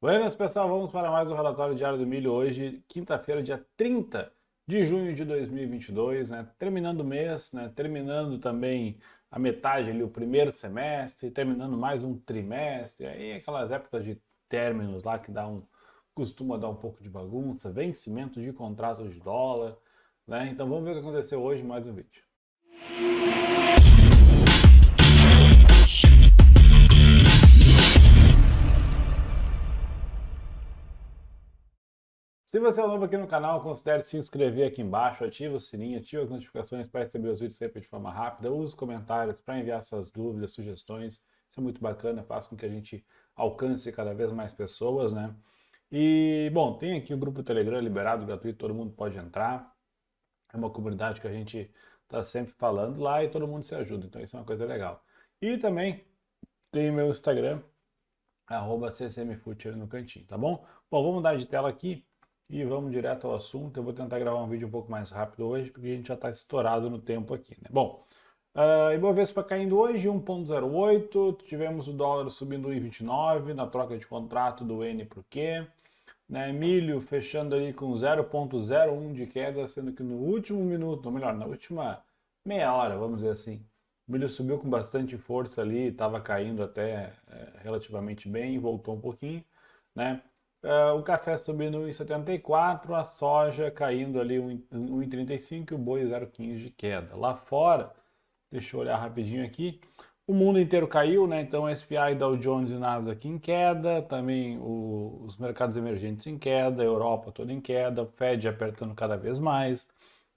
Buenas, pessoal, vamos para mais um relatório diário do milho hoje, quinta-feira, dia 30 de junho de 2022, né? Terminando o mês, né? Terminando também a metade ali, o primeiro semestre, terminando mais um trimestre, aí aquelas épocas de términos lá que costuma dar um pouco de bagunça, vencimento de contratos de dólar, né? Então vamos ver o que aconteceu hoje, mais um vídeo. Se você é novo aqui no canal, considere se inscrever aqui embaixo, ativa o sininho, ativa as notificações para receber os vídeos sempre de forma rápida, use os comentários para enviar suas dúvidas, sugestões, isso é muito bacana, faz com que a gente alcance cada vez mais pessoas, né? E, bom, tem aqui o grupo Telegram liberado, gratuito, todo mundo pode entrar, é uma comunidade que a gente está sempre falando lá e todo mundo se ajuda, então isso é uma coisa legal. E também tem o meu Instagram, ccmfutcher no cantinho, tá bom? Bom, vamos mudar de tela aqui e vamos direto ao assunto. Eu vou tentar gravar um vídeo um pouco mais rápido hoje, porque a gente já está estourado no tempo aqui, né? Bom, Ibovespa caindo hoje 1,08, tivemos o dólar subindo 1,29 na troca de contrato do N para o Q, né? Milho fechando ali com 0,01 de queda, sendo que no último minuto, ou melhor, na última meia hora, vamos dizer assim, o milho subiu com bastante força ali, estava caindo até relativamente bem, voltou um pouquinho, né? O café subindo 1,74, a soja caindo ali 1,35 e o boi 0,15 de queda. Lá fora, deixa eu olhar rapidinho aqui, o mundo inteiro caiu, né? Então, SPI, Dow Jones e Nasdaq em queda, também os mercados emergentes em queda, a Europa toda em queda, o Fed apertando cada vez mais,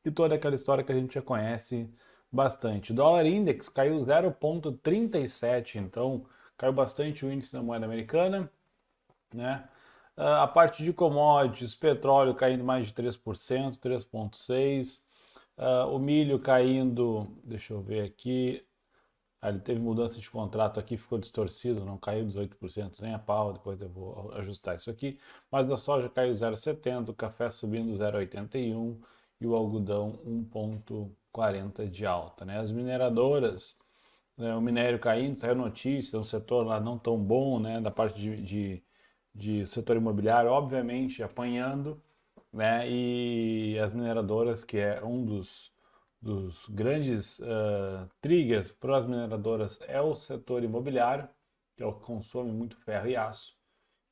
e toda aquela história que a gente já conhece bastante. O dólar index caiu 0,37, então caiu bastante o índice da moeda americana, né? A parte de commodities, petróleo caindo mais de 3%, 3,6%. O milho caindo, deixa eu ver aqui, ele teve mudança de contrato aqui, ficou distorcido, não caiu 18% nem a pau, depois eu vou ajustar isso aqui. Mas a soja caiu 0,70, o café subindo 0,81 e o algodão 1,40 de alta, né? As mineradoras, né, o minério caindo, saiu notícia, um setor lá não tão bom, né, da parte de setor imobiliário, obviamente apanhando, né, e as mineradoras, que é um dos grandes triggers para as mineradoras, é o setor imobiliário, que é o que consome muito ferro e aço,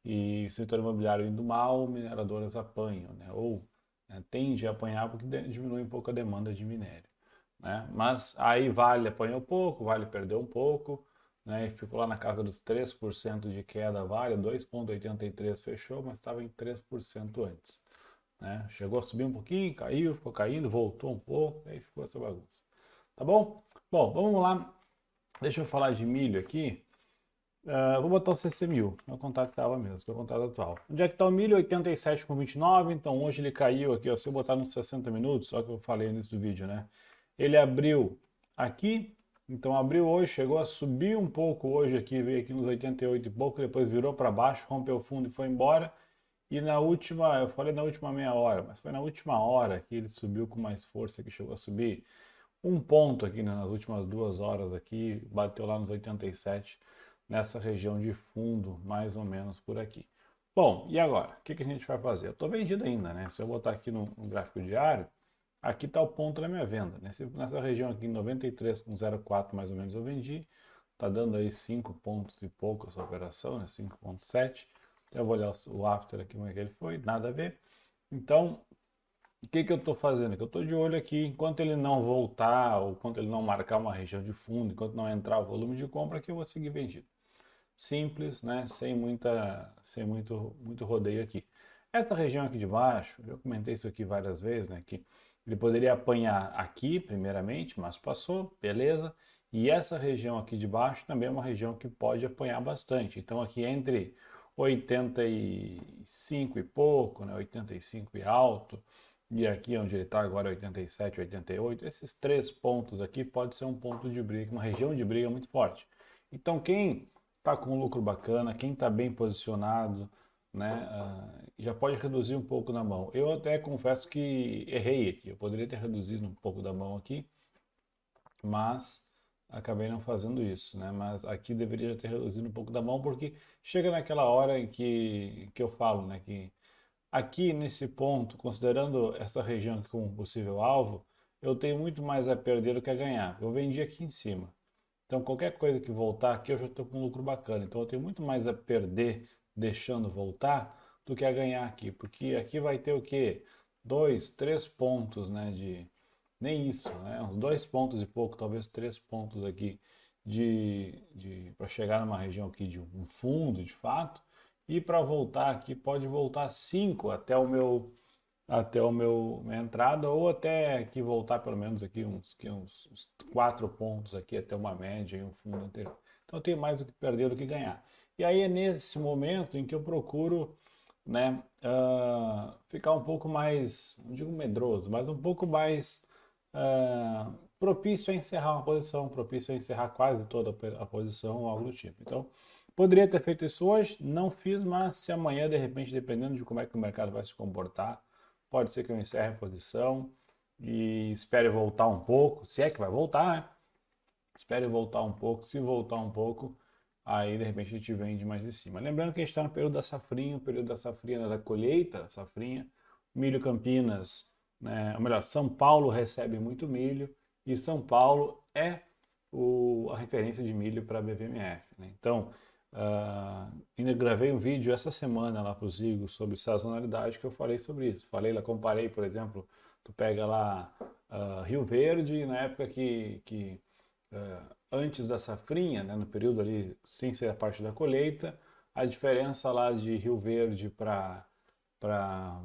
e setor imobiliário indo mal, mineradoras apanham, né, ou né, tende a apanhar porque diminui um pouco a demanda de minério, né? Mas aí Vale apanhou pouco, Vale perdeu um pouco, né? E ficou lá na casa dos 3% de queda, Vale 2,83 fechou, mas estava em 3% antes, né? Chegou a subir um pouquinho, caiu, ficou caindo, voltou um pouco, aí ficou essa bagunça. Tá bom? Bom, vamos lá. Deixa eu falar de milho aqui. Vou botar o CC1000, é o contrato que estava mesmo, que é o contrato atual. Onde é que está o milho? 87,29, então hoje ele caiu aqui, ó, se eu botar nos 60 minutos, só que eu falei no início do vídeo, né? Ele abriu aqui, então abriu hoje, chegou a subir um pouco hoje aqui, veio aqui nos 88 e pouco, depois virou para baixo, rompeu o fundo e foi embora. E na última, eu falei na última meia hora, mas foi na última hora que ele subiu com mais força, que chegou a subir um ponto aqui, né, nas últimas 2 horas aqui, bateu lá nos 87, nessa região de fundo, mais ou menos por aqui. Bom, e agora? O que a gente vai fazer? Eu estou vendido ainda, né? Se eu botar aqui no gráfico diário, aqui está o ponto da minha venda. Nessa região aqui, 93,04 mais ou menos, eu vendi. Está dando aí 5 pontos e pouco essa operação, né? 5,7. Eu vou olhar o after aqui, como é que ele foi, nada a ver. Então, o que eu estou fazendo? Que eu estou de olho aqui, enquanto ele não voltar, ou enquanto ele não marcar uma região de fundo, enquanto não entrar o volume de compra, que eu vou seguir vendido. Simples, né? Sem muito rodeio aqui. Essa região aqui de baixo, eu comentei isso aqui várias vezes, né? Que ele poderia apanhar aqui, primeiramente, mas passou, beleza. E essa região aqui de baixo também é uma região que pode apanhar bastante. Então aqui entre 85 e pouco, né? 85 e alto, e aqui onde ele está agora 87, 88, esses 3 pontos aqui pode ser um ponto de briga, uma região de briga muito forte. Então quem está com um lucro bacana, quem está bem posicionado, né, já pode reduzir um pouco na mão. Eu até confesso que errei aqui, eu poderia ter reduzido um pouco da mão aqui, mas acabei não fazendo isso, né? Mas aqui deveria ter reduzido um pouco da mão, porque chega naquela hora em que eu falo, né? Que aqui nesse ponto, considerando essa região aqui como possível alvo, eu tenho muito mais a perder do que a ganhar. Eu vendi aqui em cima. Então, qualquer coisa que voltar aqui, eu já estou com um lucro bacana. Então, eu tenho muito mais a perder deixando voltar do que a ganhar aqui. Porque aqui vai ter o quê? 2, 3 pontos, né? Nem isso, né? Uns 2 pontos e pouco, talvez 3 pontos aqui para chegar numa região aqui de um fundo, de fato. E para voltar aqui, pode voltar 5 até o meu minha entrada, ou até aqui voltar pelo menos aqui uns 4 pontos aqui até uma média e um fundo anterior. Então eu tenho mais o que perder do que ganhar. E aí é nesse momento em que eu procuro, né, ficar um pouco mais, não digo medroso, mas um pouco mais propício a encerrar uma posição, propício a encerrar quase toda a posição ou algo do tipo. Então, poderia ter feito isso hoje, não fiz, mas se amanhã, de repente, dependendo de como é que o mercado vai se comportar, pode ser que eu encerre a posição e espere voltar um pouco, se é que vai voltar, né? Espere voltar um pouco, se voltar um pouco, aí de repente a gente vende mais em cima. Lembrando que a gente está no período da safrinha, o período da safrinha, né, da colheita, safrinha, milho Campinas, né, ou melhor, São Paulo recebe muito milho e São Paulo é a referência de milho para a BVMF, né? Então, ainda gravei um vídeo essa semana lá para o Zigo sobre sazonalidade que eu falei sobre isso. Falei lá, comparei, por exemplo, tu pega lá Rio Verde, na época que antes da safrinha, né, no período ali, sem ser a parte da colheita, a diferença lá de Rio Verde para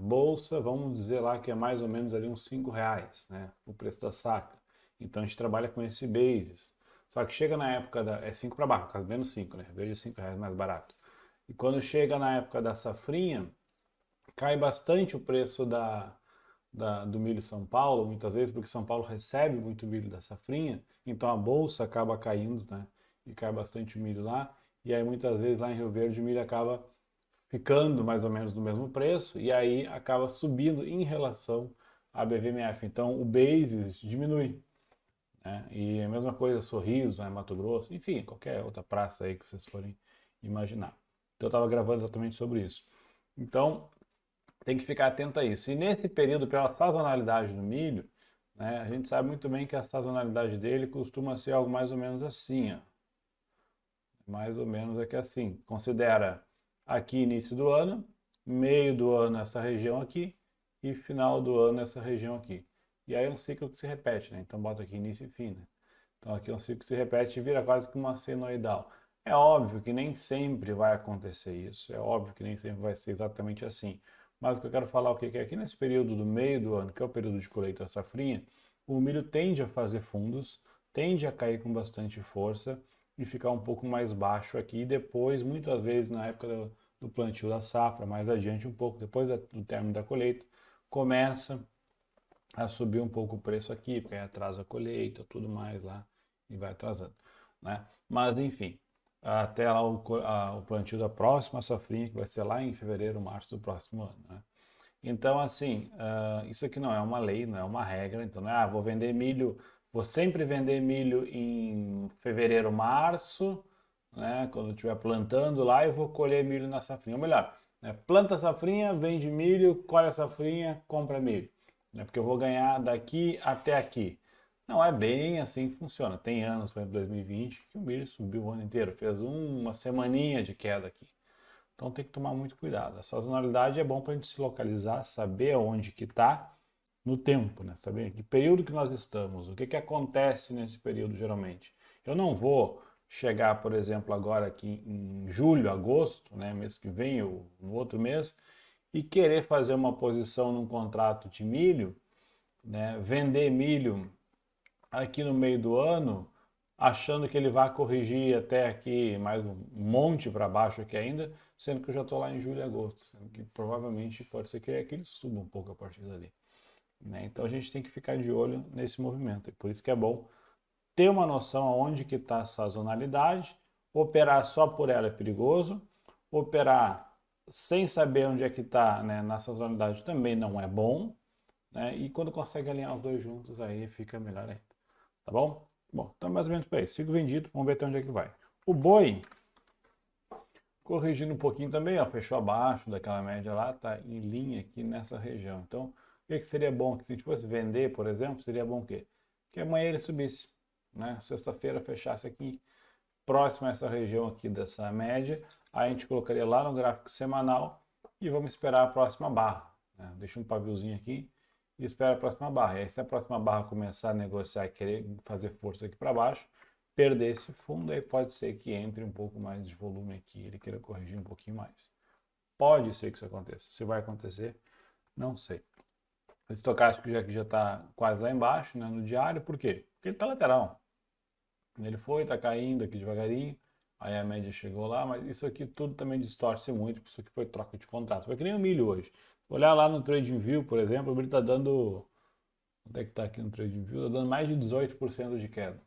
Bolsa, vamos dizer lá que é mais ou menos ali uns R$ 5, né, o preço da saca. Então a gente trabalha com esse basis. Só que chega na época é 5 para baixo, caso menos 5, né? Rio Verde é R$ 5 mais barato. E quando chega na época da safrinha, cai bastante o preço do milho São Paulo, muitas vezes, porque São Paulo recebe muito milho da safrinha, então a bolsa acaba caindo, né? E cai bastante milho lá. E aí muitas vezes lá em Rio Verde o milho acaba ficando mais ou menos no mesmo preço e aí acaba subindo em relação à BVMF. Então o basis diminui, né? E a mesma coisa Sorriso, né? Mato Grosso, enfim, qualquer outra praça aí que vocês forem imaginar. Então eu estava gravando exatamente sobre isso. Então tem que ficar atento a isso. E nesse período, pela sazonalidade do milho, né, a gente sabe muito bem que a sazonalidade dele costuma ser algo mais ou menos assim, ó. Mais ou menos aqui assim. Considera aqui início do ano, meio do ano essa região aqui e final do ano essa região aqui. E aí é um ciclo que se repete, né? Então bota aqui início e fim, né? Então aqui é um ciclo que se repete e vira quase que uma senoidal. É óbvio que nem sempre vai acontecer isso, é óbvio que nem sempre vai ser exatamente assim. Mas o que eu quero falar o que é que aqui nesse período do meio do ano, que é o período de colheita safrinha, o milho tende a fazer fundos, tende a cair com bastante força e ficar um pouco mais baixo aqui. E depois, muitas vezes, na época do plantio da safra, mais adiante um pouco, depois do término da colheita, começa a subir um pouco o preço aqui, porque aí atrasa a colheita, tudo mais lá, e vai atrasando, né? Mas, enfim, até lá o plantio da próxima safrinha, que vai ser lá em fevereiro, março do próximo ano, né? Então, assim, isso aqui não é uma lei, não é uma regra. Então, não é, vou vender milho, vou sempre vender milho em fevereiro, março, né? Quando eu estiver plantando lá, e vou colher milho na safrinha. Ou melhor, né, planta a safrinha, vende milho, colhe a safrinha, compra milho. Né? Porque eu vou ganhar daqui até aqui. Não é bem assim que funciona. Tem anos, por exemplo, 2020, que o milho subiu o ano inteiro, fez uma semaninha de queda aqui. Então tem que tomar muito cuidado. A sazonalidade é bom para a gente se localizar, saber onde que está no tempo, né? Saber que período que nós estamos, o que que acontece nesse período geralmente. Eu não vou chegar, por exemplo, agora aqui em julho, agosto, né, mês que vem ou no outro mês, e querer fazer uma posição num contrato de milho, né, vender milho aqui no meio do ano, achando que ele vai corrigir até aqui mais um monte para baixo aqui ainda, sendo que eu já estou lá em julho e agosto, sendo que provavelmente pode ser que ele suba um pouco a partir dali, né? Então a gente tem que ficar de olho nesse movimento, e por isso que é bom ter uma noção aonde que está a sazonalidade. Operar só por ela é perigoso, operar sem saber onde é que está, né, na sazonalidade também não é bom, né? E quando consegue alinhar os dois juntos aí fica melhor ainda. Tá bom? Bom, então mais ou menos para isso. Sigo vendido, vamos ver até onde é que vai. O boi, corrigindo um pouquinho também, ó, fechou abaixo daquela média lá, tá em linha aqui nessa região. Então, o que seria bom? Que se a gente fosse vender, por exemplo, seria bom o quê? Que amanhã ele subisse, né? Sexta-feira fechasse aqui, próximo a essa região aqui dessa média, aí a gente colocaria lá no gráfico semanal e vamos esperar a próxima barra, né? Deixa um paviozinho aqui e espera a próxima barra. E aí se a próxima barra começar a negociar e querer fazer força aqui para baixo, perder esse fundo, aí pode ser que entre um pouco mais de volume aqui, ele queira corrigir um pouquinho mais. Pode ser que isso aconteça. Se vai acontecer, não sei. O estocástico já está quase lá embaixo, né, no diário, por quê? Porque ele está lateral. Ele foi, está caindo aqui devagarinho, aí a média chegou lá, mas isso aqui tudo também distorce muito, isso aqui foi troca de contrato. Foi que nem o milho hoje. Olhar lá no TradingView, por exemplo, o milho está dando. Onde é que está aqui no TradingView? Está dando mais de 18% de queda.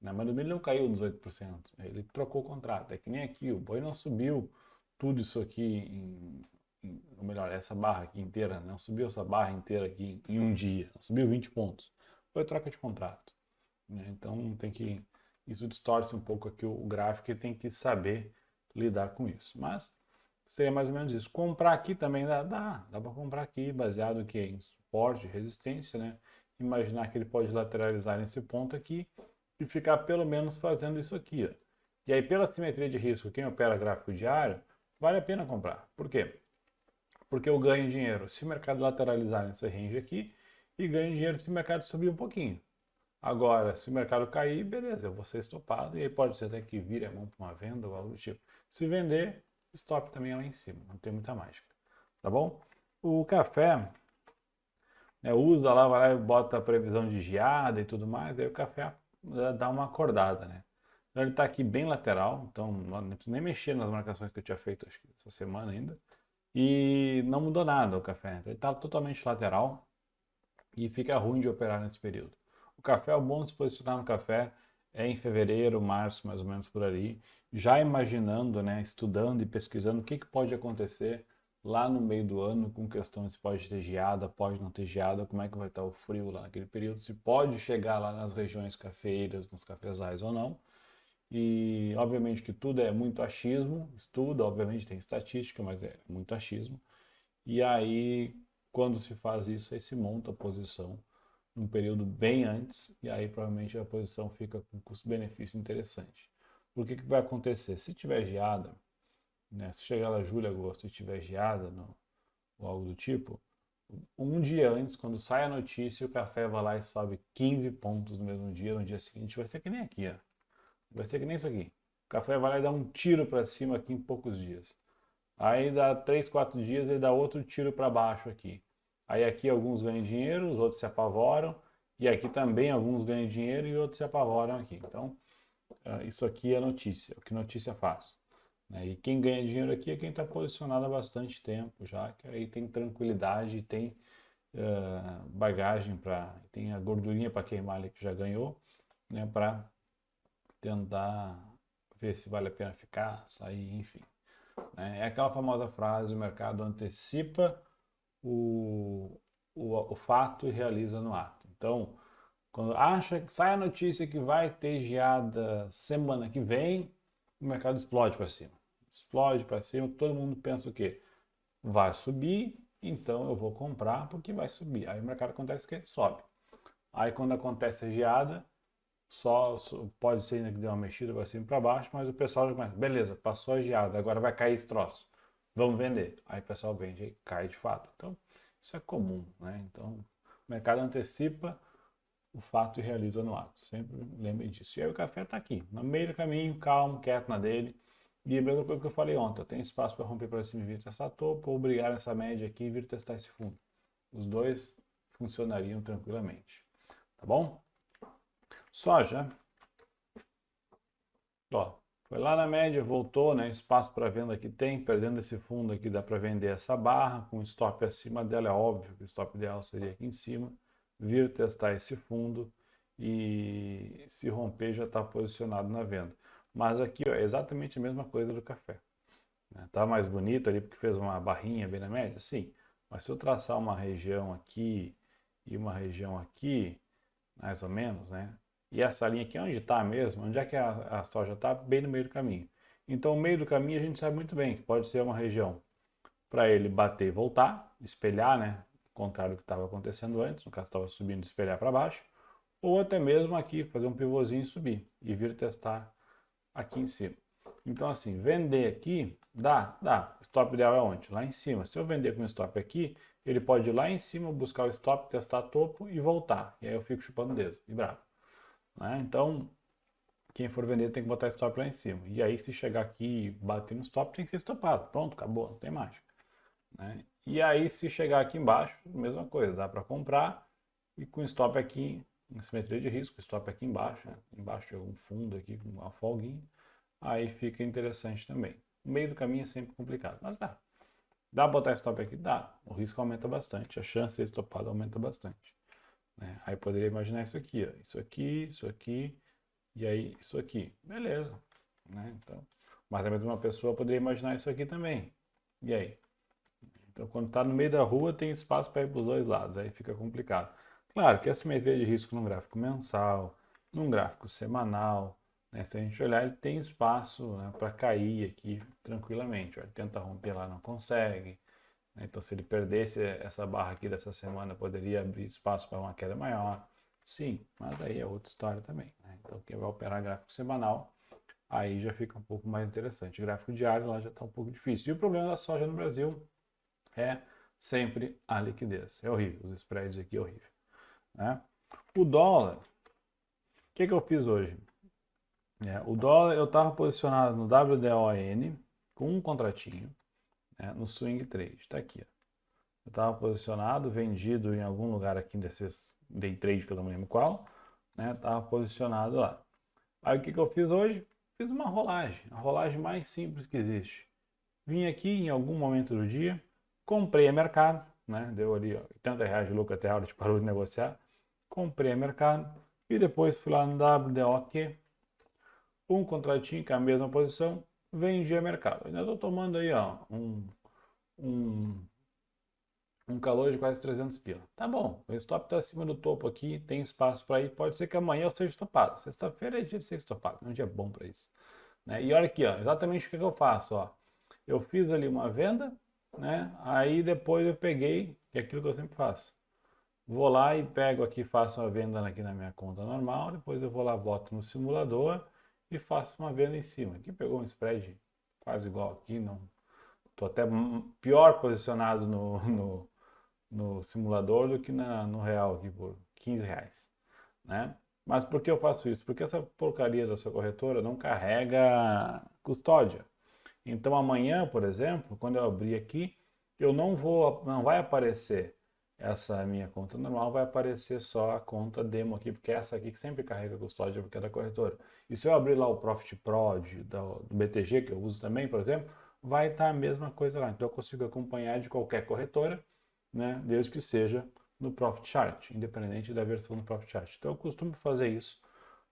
Né? Mas o milho não caiu 18%. Ele trocou o contrato. É que nem aqui, o boi não subiu tudo isso aqui ou melhor, essa barra aqui inteira, não subiu essa barra inteira aqui em um dia, não subiu 20 pontos. Foi troca de contrato. Né? Então tem que. Isso distorce um pouco aqui o gráfico e tem que saber lidar com isso. Mas seria mais ou menos isso. Comprar aqui também dá para comprar aqui, baseado que em suporte, resistência, né? Imaginar que ele pode lateralizar nesse ponto aqui e ficar pelo menos fazendo isso aqui, ó. E aí, pela simetria de risco, quem opera gráfico diário, vale a pena comprar. Por quê? Porque eu ganho dinheiro se o mercado lateralizar nessa range aqui e ganho dinheiro se o mercado subir um pouquinho. Agora, se o mercado cair, beleza, eu vou ser estopado e aí pode ser até que vire a mão para uma venda ou algo do tipo. Se vender, stop também é lá em cima, não tem muita mágica, tá bom? O café, né, usa lá, vai lá e bota a previsão de geada e tudo mais, aí o café dá uma acordada, né? Então ele está aqui bem lateral, então não preciso nem mexer nas marcações que eu tinha feito acho que essa semana ainda. E não mudou nada o café, então ele está totalmente lateral e fica ruim de operar nesse período. O café, é bom se posicionar no café é em fevereiro, março, mais ou menos por ali, já imaginando, né, estudando e pesquisando o que pode acontecer lá no meio do ano com questões se pode ter geada, pode não ter geada, como é que vai estar o frio lá naquele período, se pode chegar lá nas regiões cafeeiras, nos cafezais ou não. E obviamente que tudo é muito achismo, estuda, obviamente tem estatística, mas é muito achismo. E aí, quando se faz isso, aí se monta a posição num período bem antes, e aí provavelmente a posição fica com custo-benefício interessante. O que vai acontecer? Se tiver geada, né, se chegar lá julho, agosto e tiver geada ou algo do tipo, um dia antes, quando sai a notícia, o café vai lá e sobe 15 pontos no mesmo dia, no dia seguinte vai ser que nem aqui, ó. Vai ser que nem isso aqui. O café vai lá e dá um tiro para cima aqui em poucos dias. Aí dá 3, 4 dias ele dá outro tiro para baixo aqui. Aí aqui alguns ganham dinheiro, os outros se apavoram. E aqui também alguns ganham dinheiro e outros se apavoram aqui. Então, isso aqui é notícia, o que notícia faz. Né? E quem ganha dinheiro aqui é quem está posicionado há bastante tempo já, que aí tem tranquilidade, tem bagagem para, tem a gordurinha para queimar ali que já ganhou, né, para tentar ver se vale a pena ficar, sair, enfim. Né? É aquela famosa frase: o mercado antecipa o fato e realiza no ato. Então, quando acha que sai a notícia que vai ter geada semana que vem, o mercado explode para cima. Explode para cima, todo mundo pensa o quê? Vai subir, então eu vou comprar porque vai subir. Aí o mercado acontece o quê? Sobe. Aí quando acontece a geada, só pode ser ainda que dê uma mexida para cima e para baixo, mas o pessoal já começa, beleza, passou a geada, agora vai cair esse troço, vamos vender. Aí o pessoal vende e cai de fato. Então, isso é comum, né? Então, o mercado antecipa o fato e realiza no ato. Sempre lembre disso. E aí o café está aqui, no meio do caminho, calmo, quieto na dele. E a mesma coisa que eu falei ontem, eu tenho espaço para romper para cima e vir testar topo, ou brigar nessa média aqui e vir testar esse fundo. Os dois funcionariam tranquilamente. Tá bom? Soja. Ó, foi lá na média, voltou, né? Espaço para venda que tem, perdendo esse fundo aqui, dá para vender essa barra, com stop acima dela, é óbvio que o stop ideal seria aqui em cima, vir testar esse fundo e se romper já está posicionado na venda. Mas aqui, ó, é exatamente a mesma coisa do café. Né? Tá mais bonito ali porque fez uma barrinha bem na média? Sim, mas se eu traçar uma região aqui e uma região aqui, mais ou menos, né? E essa linha aqui, onde está mesmo? Onde é que a soja está? Bem no meio do caminho. Então, o meio do caminho a gente sabe muito bem que pode ser uma região para ele bater e voltar, espelhar, né? Ao contrário do que estava acontecendo antes, no caso estava subindo, espelhar para baixo, ou até mesmo aqui, fazer um pivôzinho e subir e vir testar aqui em cima. Então, assim, vender aqui, dá. Stop ideal é onde? Lá em cima. Se eu vender com stop aqui, ele pode ir lá em cima, buscar o stop, testar topo e voltar. E aí eu fico chupando o dedo e bravo. Né? Então, quem for vender tem que botar stop lá em cima. E aí, se chegar aqui e bater no stop, tem que ser stopado. Pronto, acabou, não tem mágica. Né? E aí, se chegar aqui embaixo, mesma coisa, dá para comprar e com stop aqui em simetria de risco, stop aqui embaixo, né? Embaixo de algum fundo aqui com uma folguinha, aí fica interessante também. O meio do caminho é sempre complicado, mas dá. Dá para botar stop aqui? Dá. O risco aumenta bastante, a chance de ser estopado aumenta bastante. Né? Aí poderia imaginar isso aqui, ó. Isso aqui, e aí isso aqui. Beleza. Né? Então, mas a mesma pessoa poderia imaginar isso aqui também. E aí? Então, quando está no meio da rua, tem espaço para ir para os dois lados, aí fica complicado. Claro que a simetria de risco num gráfico mensal, num gráfico semanal, né, se a gente olhar, ele tem espaço, né, para cair aqui tranquilamente. Ó, ele tenta romper lá, não consegue. Né, então, se ele perdesse essa barra aqui dessa semana, poderia abrir espaço para uma queda maior. Sim, mas aí é outra história também. Né? Então, quem vai operar gráfico semanal, aí já fica um pouco mais interessante. O gráfico diário lá já está um pouco difícil. E o problema da soja no Brasil é sempre a liquidez. É horrível, os spreads aqui é horrível. Né? O dólar, o que eu fiz hoje? O dólar eu estava posicionado no WDON com um contratinho, né, no swing trade. Está aqui. Ó. Eu estava posicionado, vendido em algum lugar aqui desses day trade que eu não me lembro qual. Estava posicionado lá. Aí o que eu fiz hoje? Fiz uma rolagem, a rolagem mais simples que existe. Vim aqui em algum momento do dia, comprei a mercado, né? Deu ali ó, R$ 80 de lucro até a hora de parou de negociar. Comprei a mercado e depois fui lá no WDOQ, um contratinho com a mesma posição, vendi a mercado. Ainda estou tomando aí ó, um, um calor de quase 300 pila. Tá bom, o stop está acima do topo aqui, tem espaço para ir. Pode ser que amanhã eu seja estopado. Sexta-feira é dia de ser estopado, é um dia bom para isso. Né? E olha aqui, ó, exatamente o que eu faço. Ó. Eu fiz ali uma venda, né? Aí depois eu peguei, que é aquilo que eu sempre faço. Vou lá e pego aqui, faço uma venda aqui na minha conta normal, depois eu vou lá, boto no simulador e faço uma venda em cima. Aqui pegou um spread quase igual aqui, não. Estou até pior posicionado no simulador do que no real aqui por R$ 15, né? Mas por que eu faço isso? Porque essa porcaria da sua corretora não carrega custódia. Então amanhã, por exemplo, quando eu abrir aqui, não vai aparecer essa minha conta normal, vai aparecer só a conta demo aqui, porque é essa aqui que sempre carrega custódia, porque é da corretora. E se eu abrir lá o Profit Pro do BTG, que eu uso também, por exemplo, vai estar a mesma coisa lá. Então eu consigo acompanhar de qualquer corretora, né, desde que seja no Profit Chart, independente da versão do Profit Chart. Então eu costumo fazer isso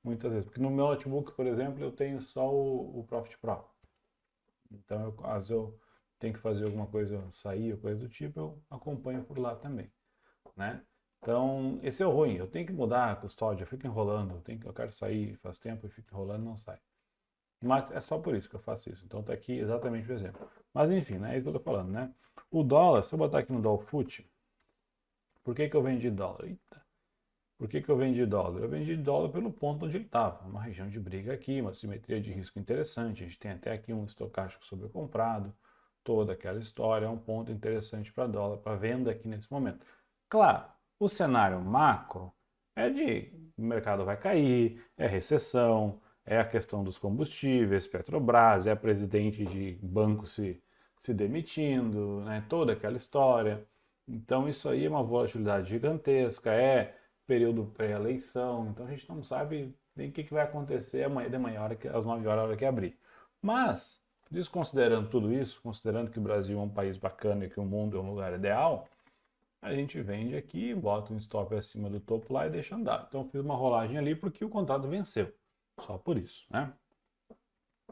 muitas vezes, porque no meu notebook, por exemplo, eu tenho só o Profit Pro. Então, às vezes eu tenho que fazer alguma coisa, sair ou coisa do tipo, eu acompanho por lá também, né? Então, esse é o ruim. Eu tenho que mudar a custódia, eu fico enrolando, eu quero sair faz tempo e fico enrolando, não sai. Mas é só por isso que eu faço isso. Então, tá aqui exatamente o exemplo. Mas, enfim, né? É isso que eu tô falando, né? O dólar, se eu botar aqui no Dolfut, por que eu vendi dólar? Eita. Por que eu vendi dólar? Eu vendi dólar pelo ponto onde ele estava, uma região de briga aqui, uma simetria de risco interessante. A gente tem até aqui um estocástico sobrecomprado, toda aquela história, é um ponto interessante para dólar, para venda aqui nesse momento. Claro, o cenário macro é de o mercado vai cair, é recessão, é a questão dos combustíveis, Petrobras, é presidente de banco se demitindo, né? Toda aquela história. Então isso aí é uma volatilidade gigantesca, é período pré-eleição, então a gente não sabe nem o que vai acontecer amanhã de manhã, às 9 horas, a hora que abrir. Mas, desconsiderando tudo isso, considerando que o Brasil é um país bacana e que o mundo é um lugar ideal, a gente vende aqui, bota um stop acima do topo lá e deixa andar. Então eu fiz uma rolagem ali porque o contrato venceu. Só por isso, né?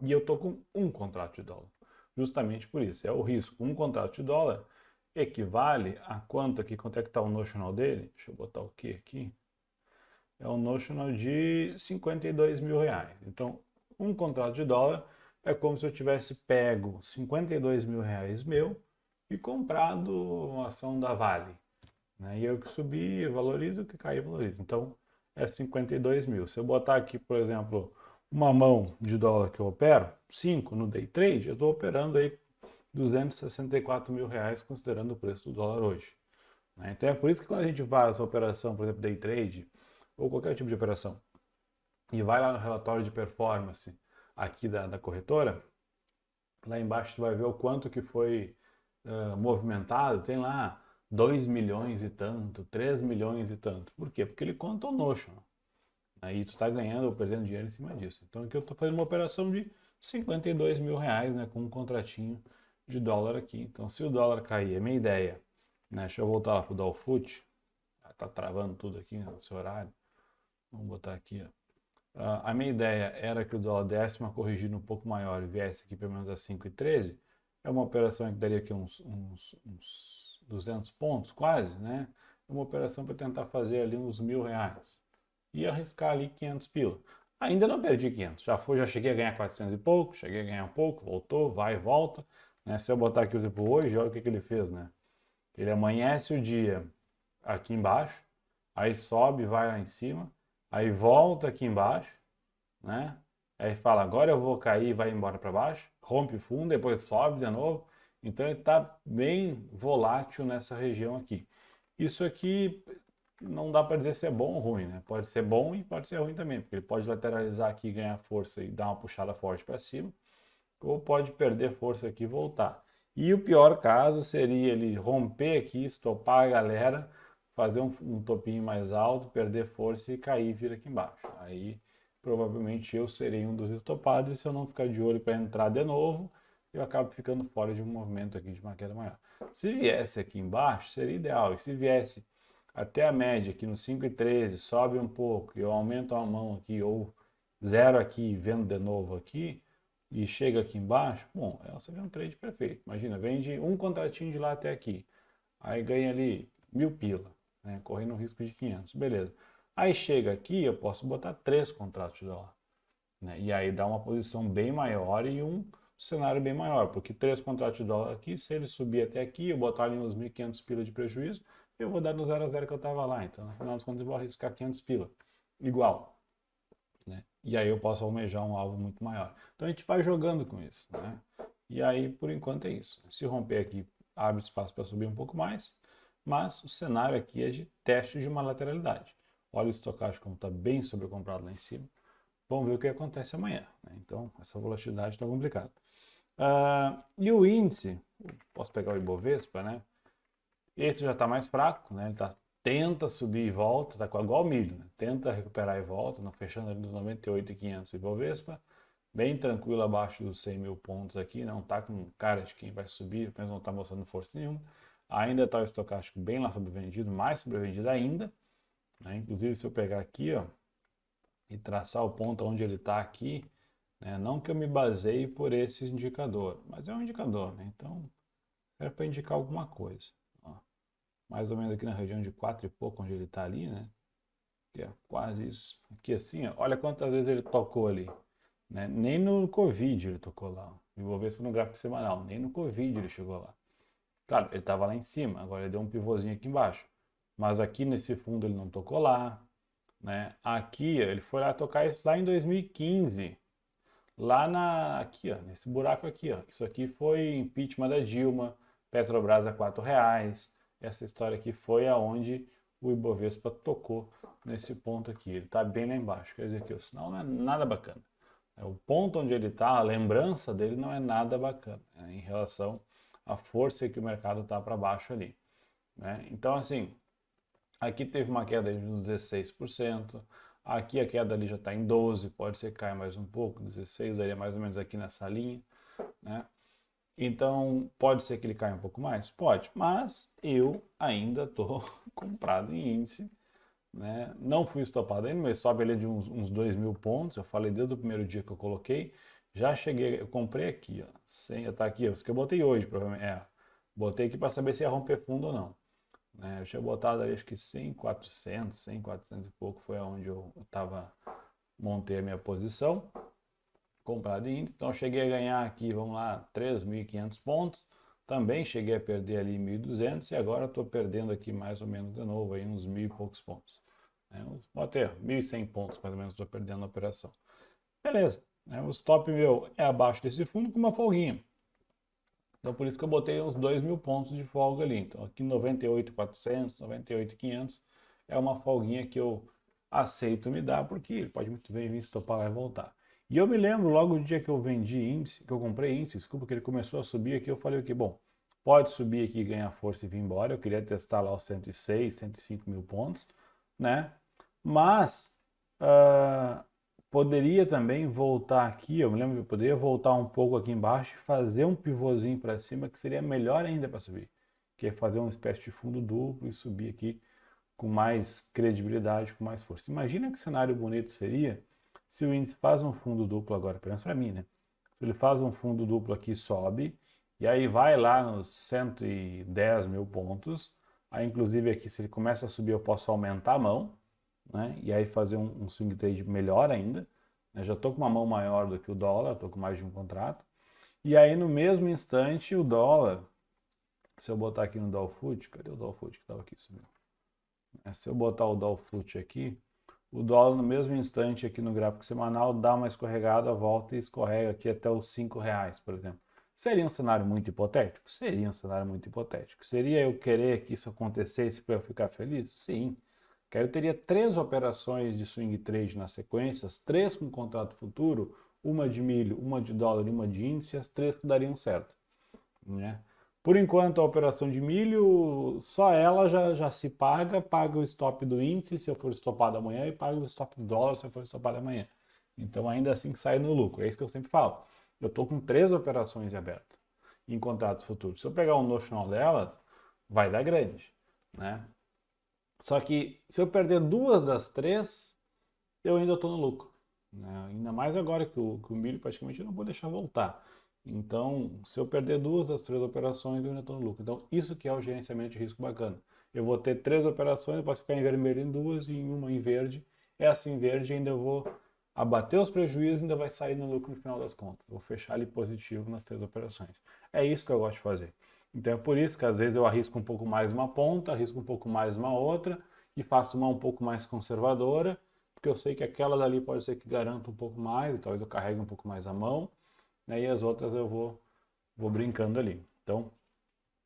E eu tô com um contrato de dólar. Justamente por isso, é o risco. Um contrato de dólar equivale a quanto aqui, quanto é que está o notional dele? Deixa eu botar o Q aqui. é um notional de 52 mil reais. Então, um contrato de dólar é como se eu tivesse pego 52 mil reais meu e comprado uma ação da Vale. Né? E eu que subi, eu valorizo, o que cair, eu valorizo. Então, é 52 mil. Se eu botar aqui, por exemplo, uma mão de dólar que eu opero, 5 no day trade, eu estou operando aí 264 mil reais, considerando o preço do dólar hoje. Né? Então é por isso que quando a gente faz essa operação, por exemplo, day trade, ou qualquer tipo de operação, e vai lá no relatório de performance aqui da corretora, lá embaixo tu vai ver o quanto que foi movimentado, tem lá 2 milhões e tanto, 3 milhões e tanto. Por quê? Porque ele conta o notional. Aí tu está ganhando ou perdendo dinheiro em cima disso. Então aqui eu estou fazendo uma operação de 52 mil reais, né, com um contratinho de dólar aqui. Então se o dólar cair, é minha ideia, né, deixa eu voltar lá para o Dolfut, está travando tudo aqui nesse horário. Vamos botar aqui, ó. A minha ideia era que o dólar desse uma corrigida um pouco maior e viesse aqui pelo menos a 5,13. É uma operação que daria aqui uns 200 pontos, quase, né? É uma operação para tentar fazer ali uns R$ 1.000 e arriscar ali 500 pila. Ainda não perdi 500, já cheguei a ganhar 400 e pouco, cheguei a ganhar um pouco, voltou, vai e volta. Né? Se eu botar aqui o tipo hoje, olha o que ele fez, né? Ele amanhece o dia aqui embaixo, aí sobe, vai lá em cima, aí volta aqui embaixo, né? Aí fala, agora eu vou cair e vai embora para baixo, rompe fundo, depois sobe de novo. Então ele está bem volátil nessa região aqui. Isso aqui não dá para dizer se é bom ou ruim, né? Pode ser bom e pode ser ruim também, porque ele pode lateralizar aqui, ganhar força e dar uma puxada forte para cima, ou pode perder força aqui e voltar. E o pior caso seria ele romper aqui, estopar a galera, fazer um topinho mais alto, perder força e cair e vir aqui embaixo. Aí provavelmente eu serei um dos estopados e se eu não ficar de olho para entrar de novo, eu acabo ficando fora de um movimento aqui de uma queda maior. Se viesse aqui embaixo, seria ideal. E se viesse até a média aqui no 5,13, sobe um pouco, eu aumento a mão aqui ou zero aqui, vendo de novo aqui, e chega aqui embaixo, bom, essa é um trade perfeito. Imagina, vende um contratinho de lá até aqui, aí ganha ali 1.000 pila, né, correndo um risco de 500, beleza. Aí chega aqui, eu posso botar 3 contratos de dólar, né, e aí dá uma posição bem maior e um cenário bem maior, porque 3 contratos de dólar aqui, se ele subir até aqui, eu botar ali uns 1.500 pila de prejuízo, eu vou dar no 0 a 0 que eu estava lá, então no final das contas eu vou arriscar 500 pila, igual. Né? E aí eu posso almejar um alvo muito maior. Então a gente vai jogando com isso. Né? E aí, por enquanto, é isso. Se romper aqui, abre espaço para subir um pouco mais, mas o cenário aqui é de teste de uma lateralidade. Olha o estocástico como está bem sobrecomprado lá em cima. Vamos ver o que acontece amanhã. Né? Então, essa volatilidade está complicada. E o índice, posso pegar o Ibovespa, né? Esse já está mais fraco, né? Ele tenta subir e volta, está igual o milho, né? Tenta recuperar e volta, não fechando ali nos 98.500 Ibovespa, bem tranquilo abaixo dos 100 mil pontos aqui, não está com cara de quem vai subir, mas não está mostrando força nenhuma. Ainda está o estocástico bem lá sobrevendido, mais sobrevendido ainda, né? Inclusive se eu pegar aqui, ó, e traçar o ponto onde ele está aqui, né? Não que eu me baseie por esse indicador, mas é um indicador, né? Então serve para indicar alguma coisa. Ó, mais ou menos aqui na região de 4 e pouco, onde ele está ali, né? Que é quase isso. Aqui assim, ó, olha quantas vezes ele tocou ali. Né? Nem no Covid ele tocou lá. Ibovespa no gráfico semanal, nem no Covid ele chegou lá. Claro, ele estava lá em cima, agora ele deu um pivôzinho aqui embaixo. Mas aqui nesse fundo ele não tocou lá. Né? Aqui, ó, ele foi lá tocar isso lá em 2015. Aqui, ó, nesse buraco aqui, ó. Isso aqui foi impeachment da Dilma, Petrobras a R$ 4. Essa história aqui foi aonde o Ibovespa tocou nesse ponto aqui. Ele está bem lá embaixo. Quer dizer que o sinal não é nada bacana. O ponto onde ele está, a lembrança dele não é nada bacana, né, em relação à força que o mercado está para baixo ali. Né? Então, assim, aqui teve uma queda de uns 16%. Aqui a queda ali já está em 12%, pode ser que caia mais um pouco, 16%, daria mais ou menos aqui nessa linha. Né? Então, pode ser que ele caia um pouco mais? Pode, mas eu ainda estou comprado em índice. Né? Não fui estopado ainda, mas sobe ali de uns 2 mil pontos. Eu falei desde o primeiro dia que eu coloquei. Já cheguei, eu comprei aqui, ó. Tá aqui, ó, isso que eu botei hoje, provavelmente. Botei aqui para saber se ia romper fundo ou não. né? Eu tinha botado ali, acho que 100, 400, 100, 400 e pouco foi onde eu montei a minha posição, comprado em índice. Então eu cheguei a ganhar aqui, vamos lá, 3.500 pontos. Também cheguei a perder ali 1.200 e agora estou perdendo aqui mais ou menos de novo, aí uns 1.000 e poucos pontos. Pode ter 1.100 pontos mais ou menos estou perdendo na operação. Beleza, né? O stop meu é abaixo desse fundo com uma folguinha. Então por isso que eu botei uns 2.000 pontos de folga ali. Então aqui 98.400, 98.500 é uma folguinha que eu aceito me dar, porque ele pode muito bem vir estopar lá e voltar. E eu me lembro logo do dia que eu vendi índice, que eu comprei índice, desculpa, que ele começou a subir aqui, eu falei que bom, pode subir aqui, ganhar força e vir embora. Eu queria testar lá os 106, 105 mil pontos, né? Mas poderia também voltar aqui, eu me lembro que eu poderia voltar um pouco aqui embaixo e fazer um pivôzinho para cima, que seria melhor ainda para subir. Que é fazer uma espécie de fundo duplo e subir aqui com mais credibilidade, com mais força. Imagina que cenário bonito seria se o índice faz um fundo duplo agora, pensa para mim, né? Se ele faz um fundo duplo aqui, sobe, e aí vai lá nos 110 mil pontos, aí inclusive aqui se ele começa a subir eu posso aumentar a mão, né? E aí fazer um swing trade melhor ainda, né? Já estou com uma mão maior do que o dólar, estou com mais de um contrato, e aí no mesmo instante o dólar, se eu botar aqui no Dow Foot, cadê o Dow Foot que estava aqui subindo? Se eu botar o Dow Foot aqui, o dólar no mesmo instante aqui no gráfico semanal dá uma escorregada, volta e escorrega aqui até os R$ 5, por exemplo. Seria um cenário muito hipotético? Seria um cenário muito hipotético. Seria eu querer que isso acontecesse para eu ficar feliz? Sim. Que aí eu teria 3 operações de swing trade na sequência, as 3 com contrato futuro, uma de milho, uma de dólar e uma de índice, as 3 que dariam certo, né? Por enquanto, a operação de milho, só ela já se paga o stop do índice se eu for estopado amanhã e paga o stop do dólar se eu for estopado amanhã. Então, ainda assim, sai no lucro. É isso que eu sempre falo. Eu estou com 3 operações abertas em contratos futuros. Se eu pegar um notional delas, vai dar grande, né? Só que se eu perder 2 das 3, eu ainda estou no lucro, né? Ainda mais agora que o milho praticamente eu não vou deixar voltar. Então, se eu perder 2 das 3 operações, eu ainda estou no lucro. Então, isso que é o gerenciamento de risco bacana. Eu vou ter 3 operações, eu posso ficar em vermelho em 2 e em uma em verde. Essa em verde ainda eu vou abater os prejuízos e ainda vai sair no lucro no final das contas. Vou fechar ali positivo nas 3 operações. É isso que eu gosto de fazer. Então é por isso que às vezes eu arrisco um pouco mais uma ponta, arrisco um pouco mais uma outra e faço uma um pouco mais conservadora, porque eu sei que aquela dali pode ser que garanta um pouco mais, talvez eu carregue um pouco mais a mão, né, e as outras eu vou brincando ali. Então,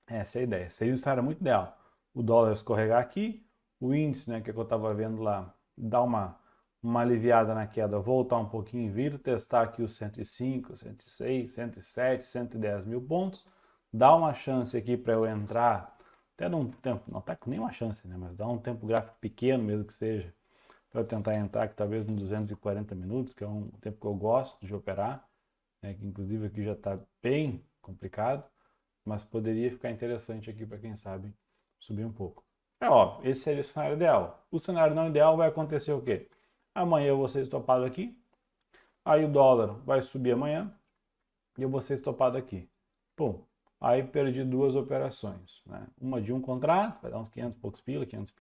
essa é a ideia. Seria um cenário muito ideal. O dólar escorregar aqui, o índice, né, que eu estava vendo lá, dar uma aliviada na queda, voltar um pouquinho, vir testar aqui os 105, 106, 107, 110 mil pontos, dá uma chance aqui para eu entrar, até num tempo, não está com nenhuma chance, né, mas dá um tempo gráfico pequeno mesmo que seja, para eu tentar entrar, que talvez em 240 minutos, que é um tempo que eu gosto de operar, né, que inclusive aqui já está bem complicado, mas poderia ficar interessante aqui para quem sabe subir um pouco. É óbvio, esse seria o cenário ideal. O cenário não ideal vai acontecer o quê? Amanhã eu vou ser estopado aqui, aí o dólar vai subir amanhã e eu vou ser estopado aqui. Pum, aí perdi 2 operações, né? Uma de um contrato, vai dar uns 500 poucos pila, 500